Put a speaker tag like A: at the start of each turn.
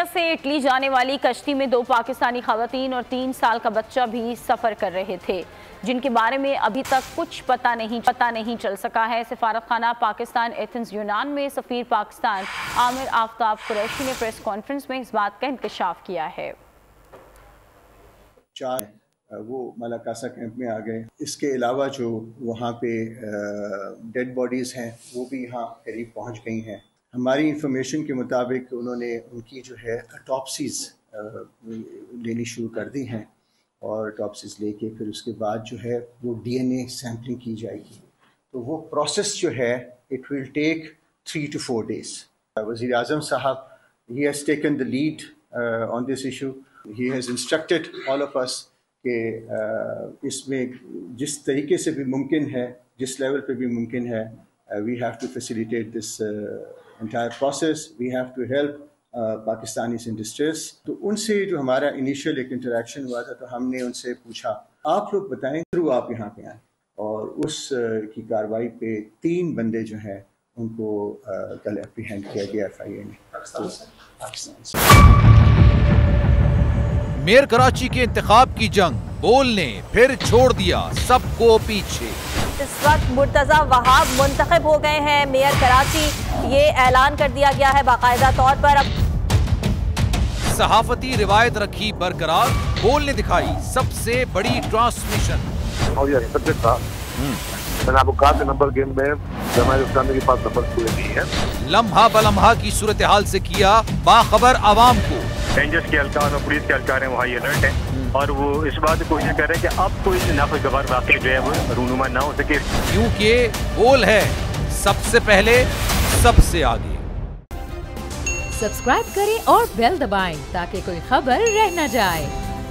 A: Libya سے Italy جانے والی کشتی میں 2 پاکستانی خواتین اور 3 سال کا بچہ بھی سفر کر رہے تھے، جن کے بارے میں ابھی تک کچھ پتہ نہیں چل سکا ہے۔ سفارت خانہ پاکستان ایتھنز یونان میں سفیر پاکستان عامر آفتاب قریشی نے پریس کانفرنس میں اس بات کا انکشاف کیا ہے۔
B: 4 وہ مالاکاسا کیمپ میں آ گئے۔ اس کے علاوہ جو وہاں پہ ڈیڈ باڈیز ہیں وہ بھی یہاں قریب پہنچ گئی ہیں۔ ہماری انفارمیشن کے مطابق انہوں نے ان کی جو ہے اٹاپسیز لینی شروع کر دی ہیں، اور اٹاپسیز لے کے پھر اس کے بعد جو ہے وہ ڈی این اے سیمپلنگ کی جائے گی۔ تو وہ پروسیس جو ہے it will take 3 to 4 days۔ وزیر اعظم صاحب he has taken the lead on this issue. He has instructed all of us کہ اس میں جس طریقے سے بھی ممکن ہے، جس لیول پہ بھی ممکن ہے، we have to facilitate this entire process. We have to help Pakistanis in distress. تو ان سے جو ہمارا انیشیل ایک انٹریکشن ہوا تھا، تو ہم نے ان سے پوچھا آپ لوگ بتائیں تھرو آپ یہاں پہ آئیں، اور اس کی کارروائی پہ 3 بندے جو ہیں ان کو کل اپریہینڈ کیا گیا FIA نے پاکستان سے۔
C: میئر کراچی کے انتخاب کی جنگ، بول نے پھر چھوڑ دیا سب کو پیچھے۔
D: اس وقت مرتضی وہاب منتخب ہو گئے ہیں میئر کراچی، یہ اعلان کر دیا گیا ہے باقاعدہ طور پر۔
C: صحافتی روایت رکھی برقرار، بول نے دکھائی سب سے بڑی ٹرانسمیشن۔
E: اور یہ ایکسپیکٹڈ تھا، میں نے آپ کو کہا کہ نمبر گیم میں جماعت اسلامی کے پاس نمبر پورے نہیں ہے۔
C: لمحہ بلمحہ کی صورتحال سے کیا باخبر عوام کو۔
F: رینجرز کے اہلکار اور پولیس کے اہلکار ہیں وہ ہائی الرٹ ہیں، اور وہ اس بات کی کوشش کر رہے ہیں کہ اب کوئی ناخوشگوار واقعہ جو ہے وہ رونما نہ ہو سکے،
C: کیونکہ بول ہے سب سے پہلے سب سے آگے۔
G: سبسکرائب کریں اور بیل دبائیں تاکہ کوئی خبر رہ نہ جائے۔